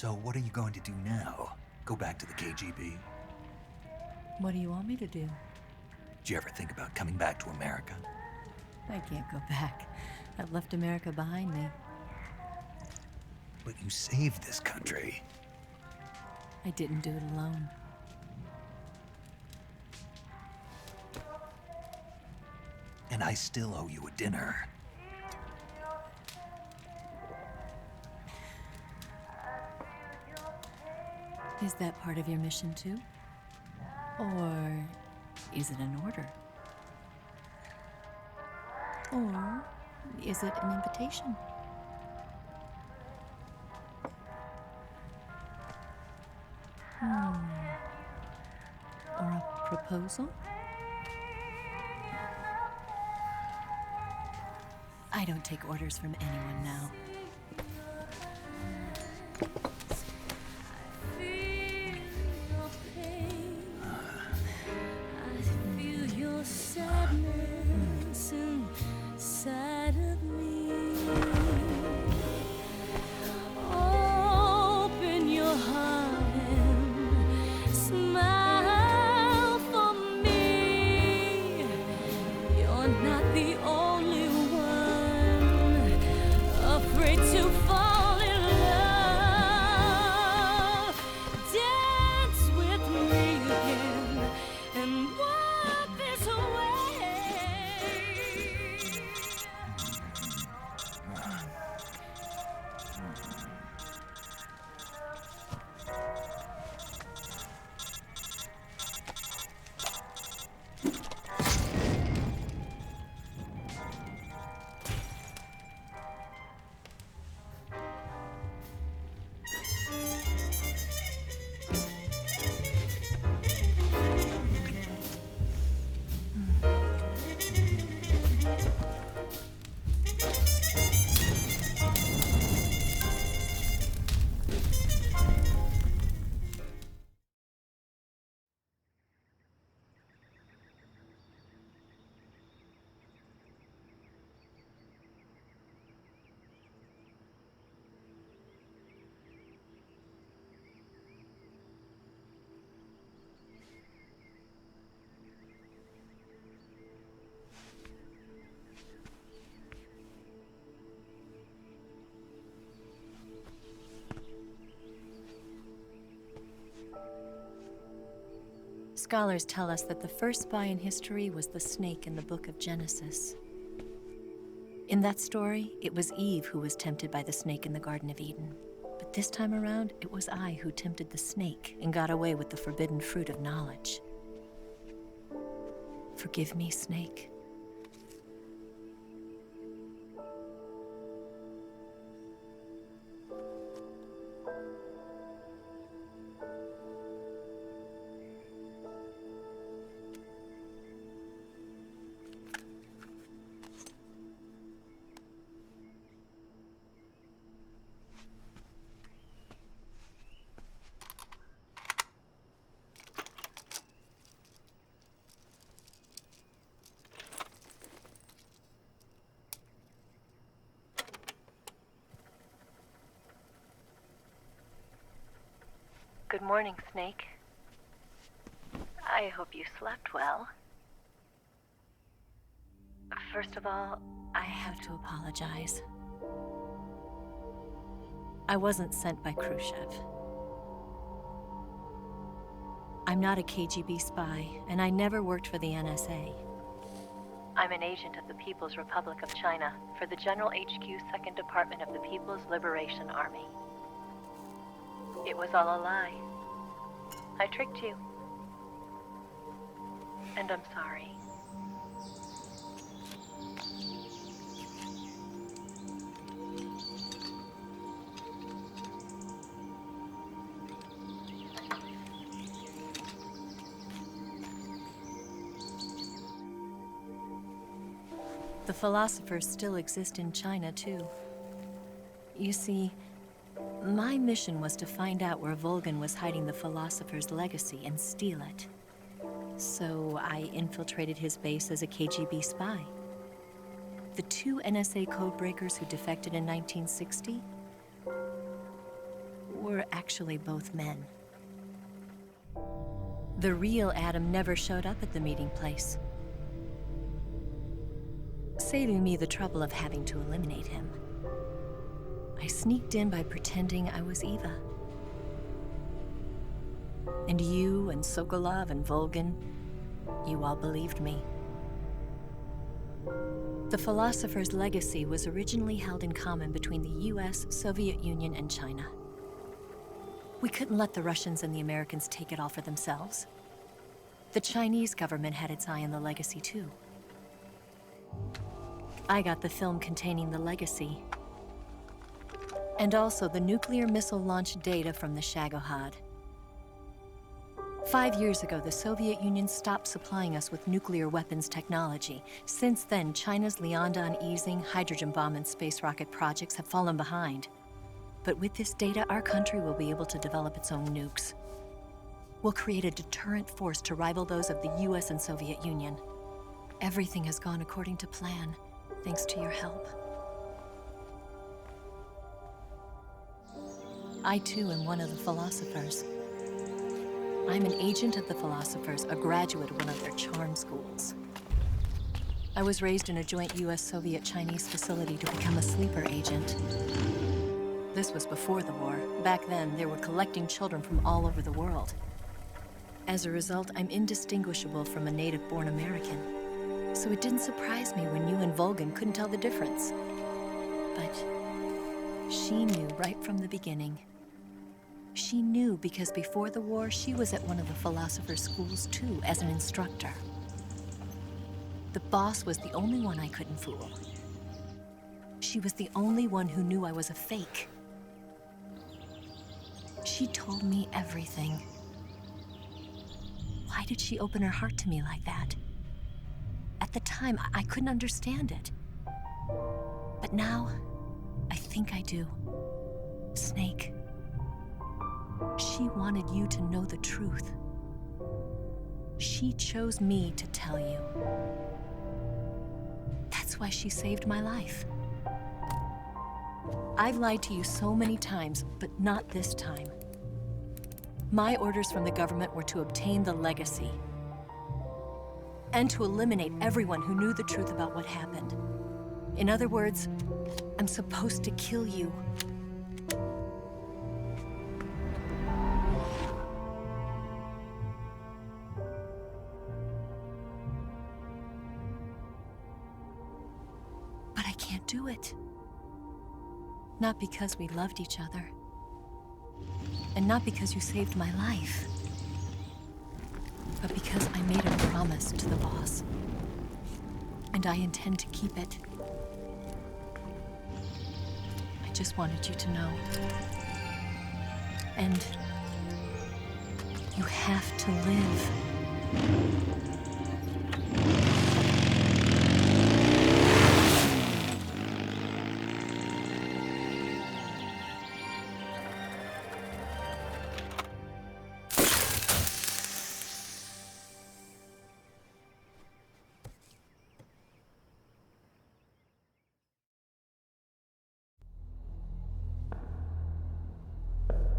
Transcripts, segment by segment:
So what are you going to do now? Go back to the KGB? What do you want me to do? Did you ever think about coming back to America? I can't go back. I've left America behind me. But you saved this country. I didn't do it alone. And I still owe you a dinner. Is that part of your mission too? Or is it an order? Or is it an invitation? Or a proposal? I don't take orders from anyone now. Sadness inside of me. Open your heart and smile for me. You're not the only one afraid to fall in love. Dance with me again and walk this way. Scholars tell us that the first spy in history was the snake in the book of Genesis. In that story, it was Eve who was tempted by the snake in the Garden of Eden. But this time around, it was I who tempted the snake and got away with the forbidden fruit of knowledge. Forgive me, snake. Good morning, Snake. I hope you slept well. First of all, I have to apologize. I wasn't sent by Khrushchev. I'm not a KGB spy, and I never worked for the NSA. I'm an agent of the People's Republic of China for the General HQ 2nd Department of the People's Liberation Army. It was all a lie. I tricked you. And I'm sorry. The philosophers still exist in China, too. You see, my mission was to find out where Volgan was hiding the philosopher's legacy and steal it. So I infiltrated his base as a KGB spy. The two NSA codebreakers who defected in 1960 were were actually both men. The real Adam never showed up at the meeting place, saving me the trouble of having to eliminate him. I sneaked in by pretending I was Eva. And you and Sokolov and Volgin, you all believed me. The philosopher's legacy was originally held in common between the US, Soviet Union, and China. We couldn't let the Russians and the Americans take it all for themselves. The Chinese government had its eye on the legacy too. I got the film containing the legacy, and also the nuclear missile launch data from the Shagohod. 5 years ago, the Soviet Union stopped supplying us with nuclear weapons technology. Since then, China's Liaodong easing, hydrogen bomb, and space rocket projects have fallen behind. But with this data, our country will be able to develop its own nukes. We'll create a deterrent force to rival those of the US and Soviet Union. Everything has gone according to plan, thanks to your help. I too am one of the philosophers. I'm an agent of the philosophers, a graduate of one of their charm schools. I was raised in a joint US-Soviet-Chinese facility to become a sleeper agent. This was before the war. Back then, they were collecting children from all over the world. As a result, I'm indistinguishable from a native-born American. So it didn't surprise me when you and Volgin couldn't tell the difference. But she knew right from the beginning. She knew because before the war, she was at one of the philosopher's schools too, as an instructor. The boss was the only one I couldn't fool. She was the only one who knew I was a fake. She told me everything. Why did she open her heart to me like that? At the time, I couldn't understand it. But now, I think I do. Snake. She wanted you to know the truth. She chose me to tell you. That's why she saved my life. I've lied to you so many times, but not this time. My orders from the government were to obtain the legacy and to eliminate everyone who knew the truth about what happened. In other words, I'm supposed to kill you. But I can't do it. Not because we loved each other. And not because you saved my life. But because I made a promise to the boss. And I intend to keep it. I just wanted you to know. And you have to live.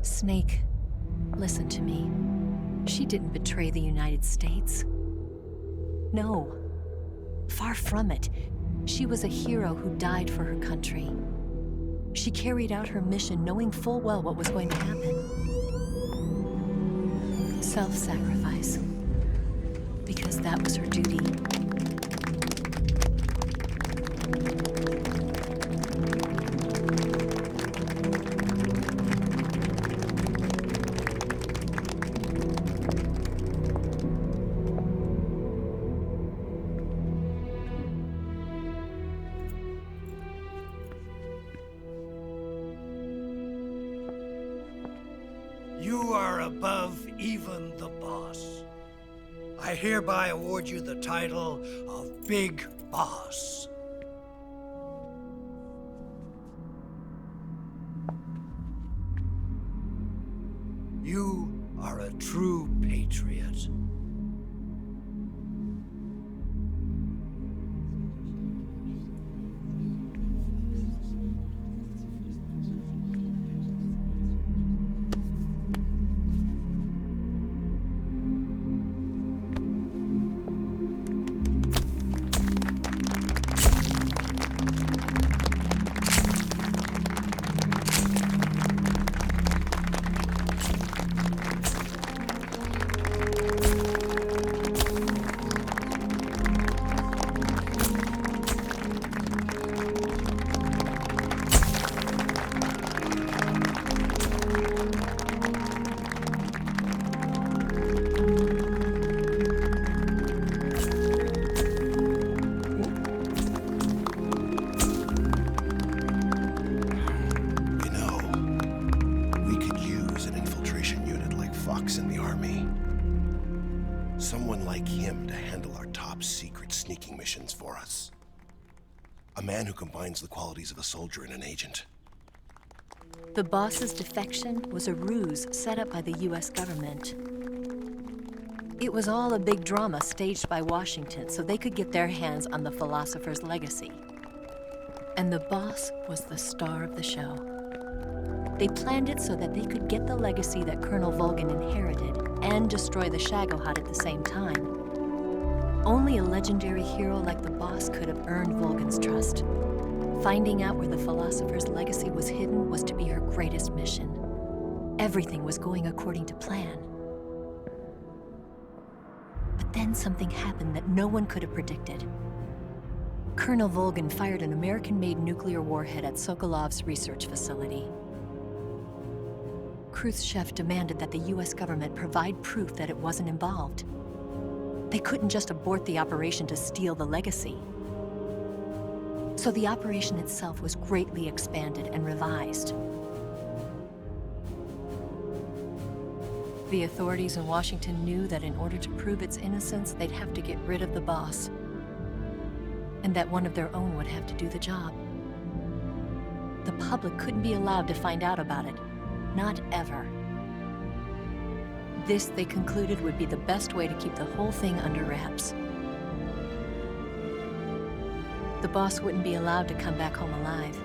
Snake, listen to me. She didn't betray the United States. No, far from it. She was a hero who died for her country. She carried out her mission knowing full well what was going to happen. Self-sacrifice. Because that was her duty. You are above even the boss. I hereby award you the title of Big Boss. You are a true patriot. Snake's in the army. Someone like him to handle our top secret sneaking missions for us. A man who combines the qualities of a soldier and an agent. The boss's defection was a ruse set up by the US government. It was all a big drama staged by Washington so they could get their hands on the philosopher's legacy. And the boss was the star of the show. They planned it so that they could get the legacy that Colonel Volgin inherited and destroy the Shagohod at the same time. Only a legendary hero like the boss could have earned Volgin's trust. Finding out where the philosopher's legacy was hidden was to be her greatest mission. Everything was going according to plan. But then something happened that no one could have predicted. Colonel Volgin fired an American-made nuclear warhead at Sokolov's research facility. Khrushchev demanded that the US government provide proof that it wasn't involved. They couldn't just abort the operation to steal the legacy. So the operation itself was greatly expanded and revised. The authorities in Washington knew that in order to prove its innocence, they'd have to get rid of the boss, and that one of their own would have to do the job. The public couldn't be allowed to find out about it, not ever. This, they concluded, would be the best way to keep the whole thing under wraps. The boss wouldn't be allowed to come back home alive,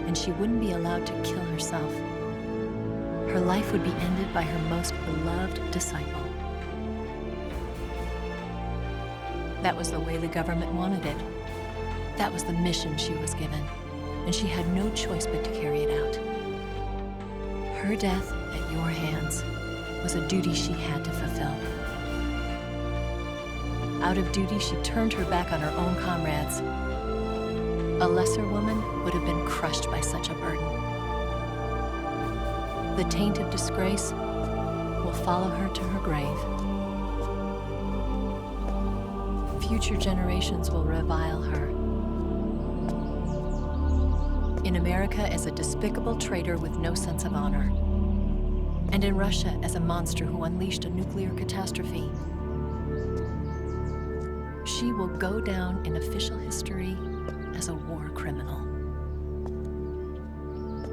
and she wouldn't be allowed to kill herself. Her life would be ended by her most beloved disciple. That was the way the government wanted it. That was the mission she was given, and she had no choice but to carry it out. Her death at your hands was a duty she had to fulfill. Out of duty, she turned her back on her own comrades. A lesser woman would have been crushed by such a burden. The taint of disgrace will follow her to her grave. Future generations will revile her. In America as a despicable traitor with no sense of honor. And in Russia as a monster who unleashed a nuclear catastrophe. She will go down in official history as a war criminal.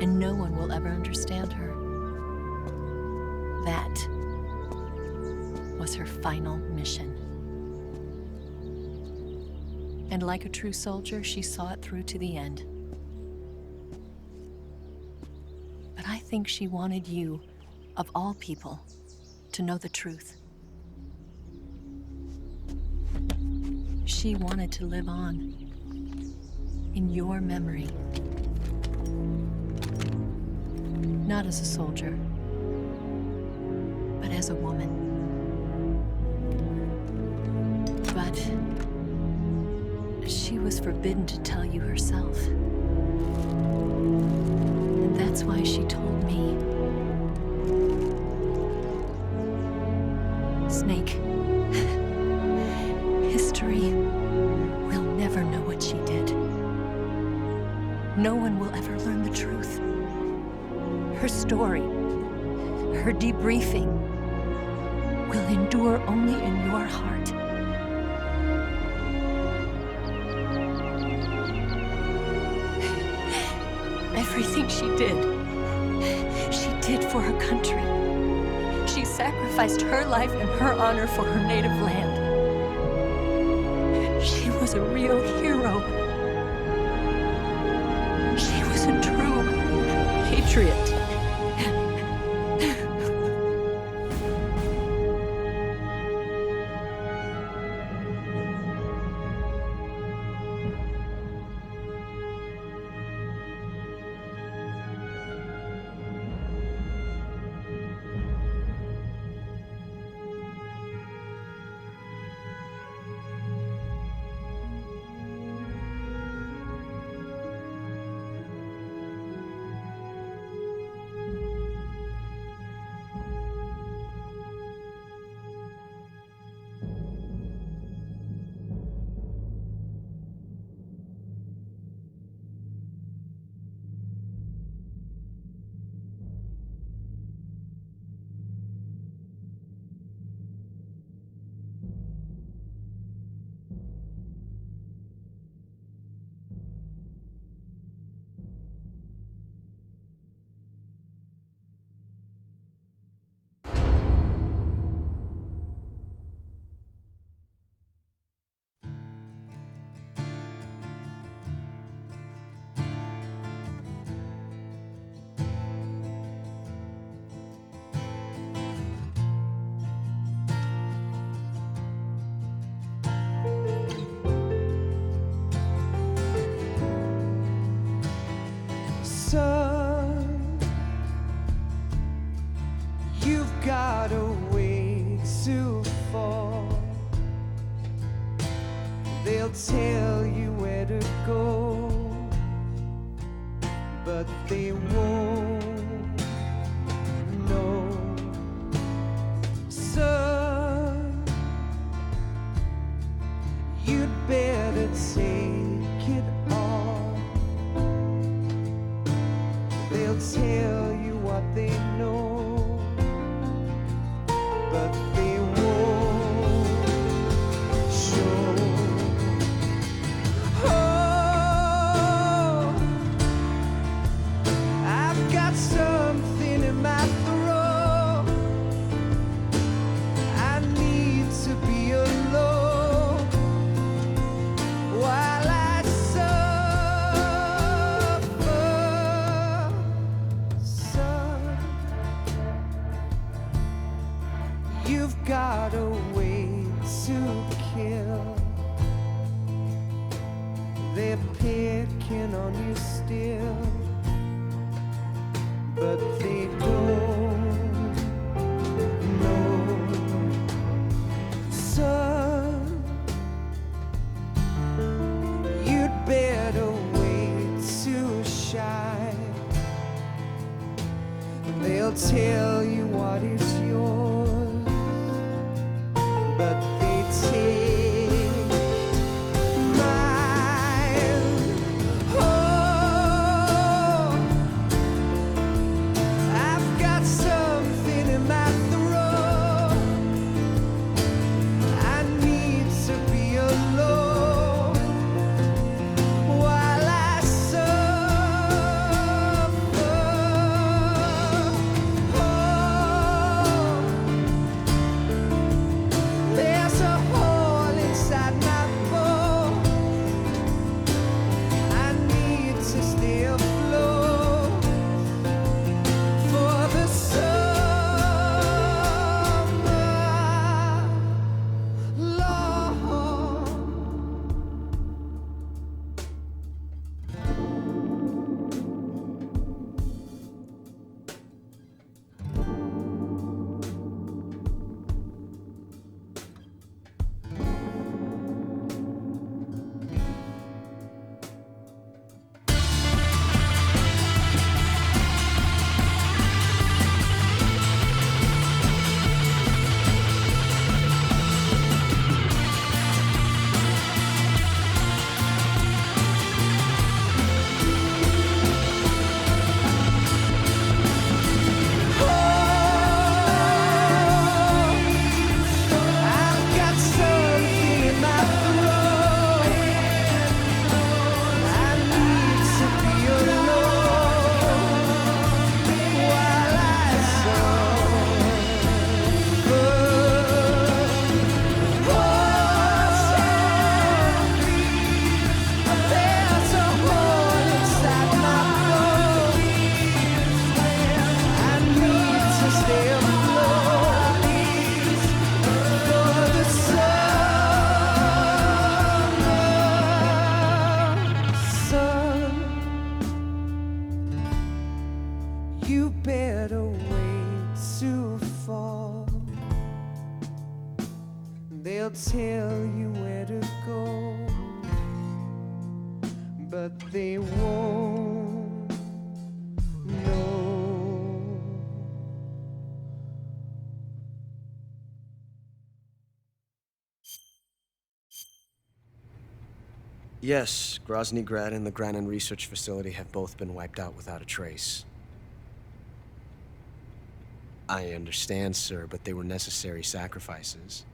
And no one will ever understand her. That was her final mission. And like a true soldier, she saw it through to the end. But I think she wanted you, of all people, to know the truth. She wanted to live on in your memory. Not as a soldier, but as a woman. But she was forbidden to tell you herself. And that's why she told me. Snake, history will never know what she did. No one will ever learn the truth. Her story, her debriefing, will endure only in your heart. Everything she did for her country. She sacrificed her life and her honor for her native land. She was a real hero. She was a true patriot. Son, you've got a way to fall. They'll tell you where to go, but they won't know. Son, you'd better take it off. They'll tell you what they know, but they won't show. Oh, I've got something in my throat. I need to be alone while I suffer. Son, you've got a way to kill. They're picking on you still, but they don't know. Son, you'd better wait to shine. They'll tell you what is yours, but they take mine. Oh, I've got something in my throat. I need to be alone while I suffer. Oh, there's a hole inside my bones. I need to stay afloat for the summer, Lord. I've got something in my throat. I need to be alone while I suffer. There's a hole inside my bones. I need to stay afloat for the summer. Son, you better wait to fall. They'll tell you where to go, but they won't know. Yes, Grozny Grad and the Granin Research Facility have both been wiped out without a trace. I understand, sir, but they were necessary sacrifices.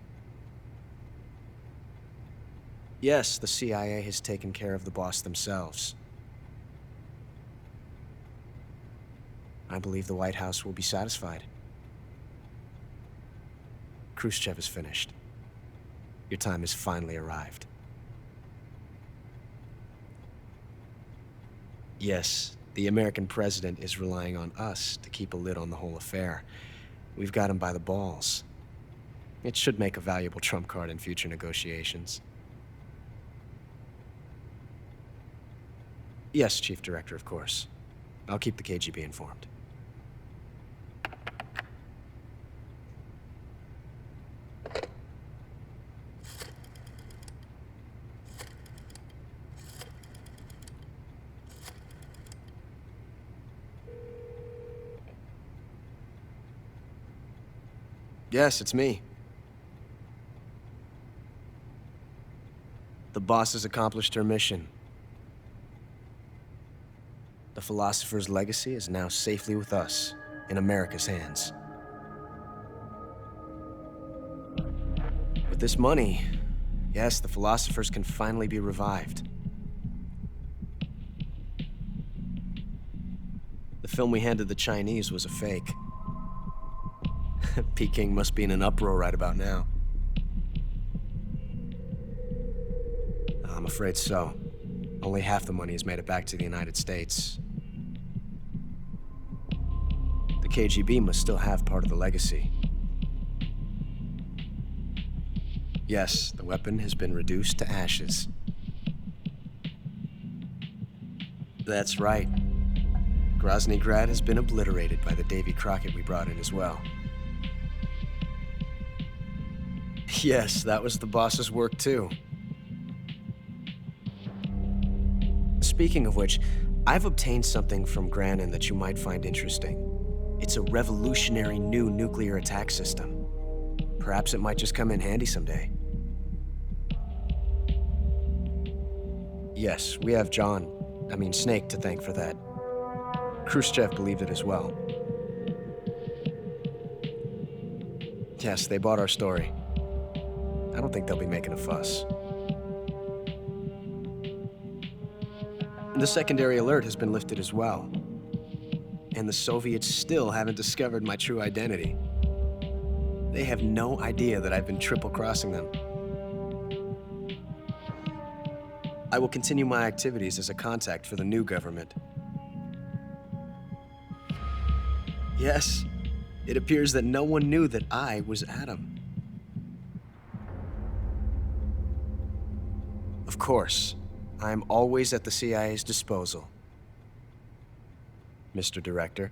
Yes, the CIA has taken care of the boss themselves. I believe the White House will be satisfied. Khrushchev is finished. Your time has finally arrived. Yes, the American president is relying on us to keep a lid on the whole affair. We've got him by the balls. It should make a valuable trump card in future negotiations. Yes, Chief Director, of course. I'll keep the KGB informed. Yes, it's me. The boss has accomplished her mission. The philosopher's legacy is now safely with us, in America's hands. With this money, yes, the philosophers can finally be revived. The film we handed the Chinese was a fake. Peking must be in an uproar right about now. I'm afraid so. Only half the money has made it back to the United States. The KGB must still have part of the legacy. Yes, the weapon has been reduced to ashes. That's right. Grozny Grad has been obliterated by the Davy Crockett we brought in as well. Yes, that was the boss's work too. Speaking of which, I've obtained something from Granin that you might find interesting. It's a revolutionary new nuclear attack system. Perhaps it might just come in handy someday. Yes, we have Snake to thank for that. Khrushchev believed it as well. Yes, they bought our story. I don't think they'll be making a fuss. The secondary alert has been lifted as well. And the Soviets still haven't discovered my true identity. They have no idea that I've been triple-crossing them. I will continue my activities as a contact for the new government. Yes, it appears that no one knew that I was Adam. Of course, I am always at the CIA's disposal, Mr. Director.